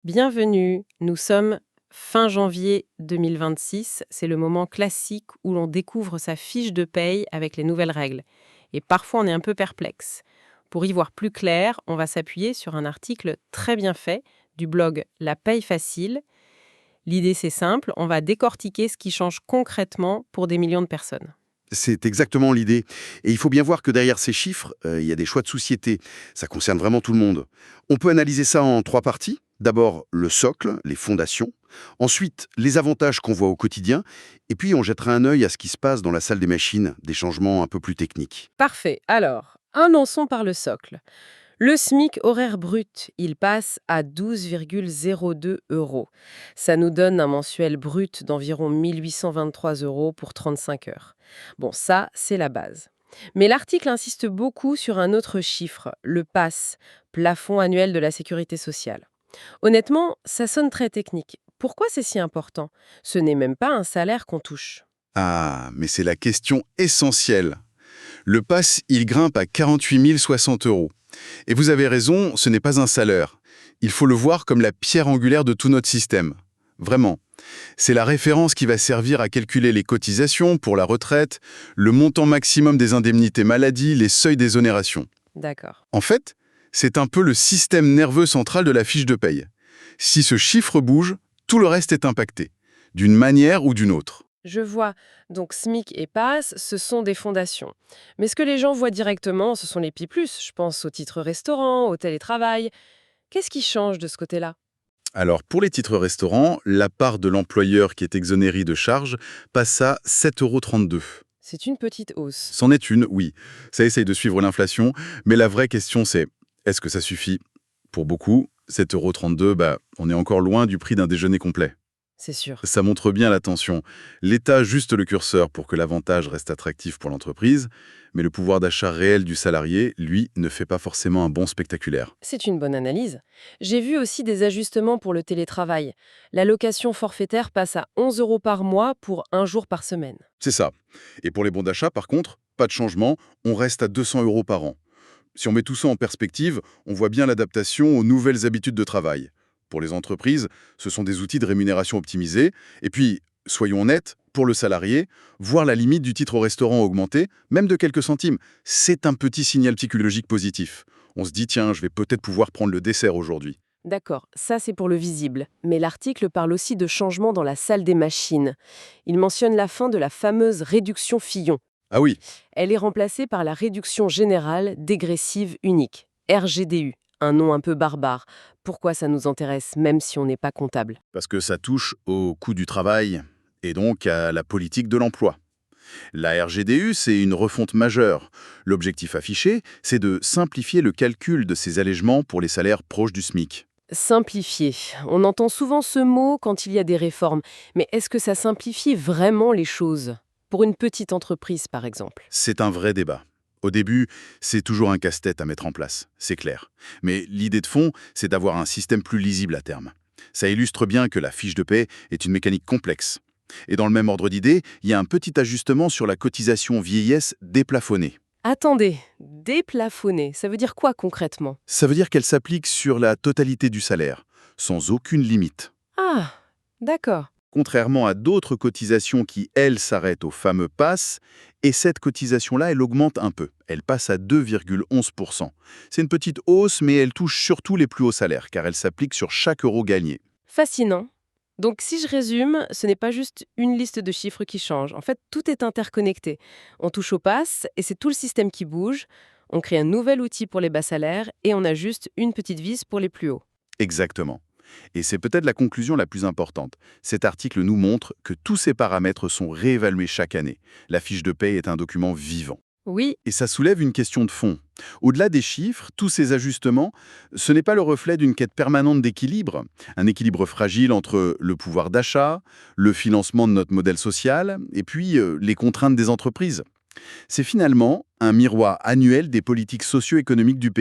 Bienvenue, nous sommes fin janvier 2026, c'est le moment classique où l'on découvre sa fiche de paye avec les nouvelles règles. Et parfois on est un peu perplexe. Pour y voir plus clair, on va s'appuyer sur un article très bien fait du blog La Paye Facile. L'idée c'est simple, on va décortiquer ce qui change concrètement pour des millions de personnes. C'est exactement l'idée. Et il faut bien voir que derrière ces chiffres, il y a des choix de société. Ça concerne vraiment tout le monde. On peut analyser ça en trois parties. D'abord, le socle, les fondations. Ensuite, les avantages qu'on voit au quotidien. Et puis, on jettera un œil à ce qui se passe dans la salle des machines, des changements un peu plus techniques. Parfait, alors, annonçons par le socle. Le SMIC horaire brut, il passe à 12,02 euros. Ça nous donne un mensuel brut d'environ 1823 euros pour 35 heures. Bon, ça, c'est la base. Mais l'article insiste beaucoup sur un autre chiffre, le PASS, plafond annuel de la sécurité sociale. Honnêtement, ça sonne très technique. Pourquoi c'est si important? Ce n'est même pas un salaire qu'on touche. Ah, mais c'est la question essentielle. Le pass, il grimpe à 48 060 euros. Et vous avez raison, ce n'est pas un salaire. Il faut le voir comme la pierre angulaire de tout notre système. Vraiment. C'est la référence qui va servir à calculer les cotisations pour la retraite, le montant maximum des indemnités maladie, les seuils d'exonération. D'accord. En fait, c'est un peu le système nerveux central de la fiche de paye. Si ce chiffre bouge, tout le reste est impacté, d'une manière ou d'une autre. Je vois. Donc SMIC et PASS, ce sont des fondations. Mais ce que les gens voient directement, ce sont les PI+. Je pense au titre restaurant, au télétravail. Qu'est-ce qui change de ce côté-là? Alors, pour les titres restaurants, la part de l'employeur qui est exonérée de charges passe à 7,32 €. C'est une petite hausse. C'en est une, oui. Ça essaye de suivre l'inflation, mais la vraie question c'est, est-ce que ça suffit? Pour beaucoup, 7,32 €, on est encore loin du prix d'un déjeuner complet. C'est sûr. Ça montre bien la tension. L'État ajuste le curseur pour que l'avantage reste attractif pour l'entreprise, mais le pouvoir d'achat réel du salarié, lui, ne fait pas forcément un bond spectaculaire. C'est une bonne analyse. J'ai vu aussi des ajustements pour le télétravail. L'allocation forfaitaire passe à 11 euros par mois pour un jour par semaine. C'est ça. Et pour les bons d'achat, par contre, pas de changement, on reste à 200 € par an. Si on met tout ça en perspective, on voit bien l'adaptation aux nouvelles habitudes de travail. Pour les entreprises, ce sont des outils de rémunération optimisés. Et puis, soyons honnêtes, pour le salarié, voir la limite du titre au restaurant augmenter, même de quelques centimes, c'est un petit signal psychologique positif. On se dit, tiens, je vais peut-être pouvoir prendre le dessert aujourd'hui. D'accord, ça c'est pour le visible. Mais l'article parle aussi de changements dans la salle des machines. Il mentionne la fin de la fameuse réduction Fillon. Ah oui, Elle est remplacée par la réduction générale dégressive unique, RGDU, un nom un peu barbare. Pourquoi ça nous intéresse, même si on n'est pas comptable? parce que ça touche au coût du travail et donc à la politique de l'emploi. La RGDU, c'est une refonte majeure. L'objectif affiché, c'est de simplifier le calcul de ces allègements pour les salaires proches du SMIC. Simplifier. On entend souvent ce mot quand il y a des réformes. Mais est-ce que ça simplifie vraiment les choses? Pour une petite entreprise, par exemple. C'est un vrai débat. Au début, c'est toujours un casse-tête à mettre en place, c'est clair. Mais l'idée de fond, c'est d'avoir un système plus lisible à terme. Ça illustre bien que la fiche de paie est une mécanique complexe. Et dans le même ordre d'idée, il y a un petit ajustement sur la cotisation vieillesse déplafonnée. Attendez, déplafonner, ça veut dire quoi concrètement? Ça veut dire qu'elle s'applique sur la totalité du salaire, sans aucune limite. Ah, d'accord. Contrairement à d'autres cotisations qui, elles, s'arrêtent au fameux PASS, et cette cotisation-là, elle augmente un peu. Elle passe à 2,11%. C'est une petite hausse, mais elle touche surtout les plus hauts salaires, car elle s'applique sur chaque euro gagné. Fascinant. Donc si je résume, ce n'est pas juste une liste de chiffres qui change. En fait, tout est interconnecté. On touche au pass et c'est tout le système qui bouge. On crée un nouvel outil pour les bas salaires et on ajuste une petite vis pour les plus hauts. Exactement. Et c'est peut-être la conclusion la plus importante. Cet article nous montre que tous ces paramètres sont réévalués chaque année. La fiche de paie est un document vivant. Oui, Et ça soulève une question de fond. Au-delà des chiffres, tous ces ajustements, ce n'est pas le reflet d'une quête permanente d'équilibre, un équilibre fragile entre le pouvoir d'achat, le financement de notre modèle social, et puis les contraintes des entreprises. C'est finalement un miroir annuel des politiques socio-économiques du pays.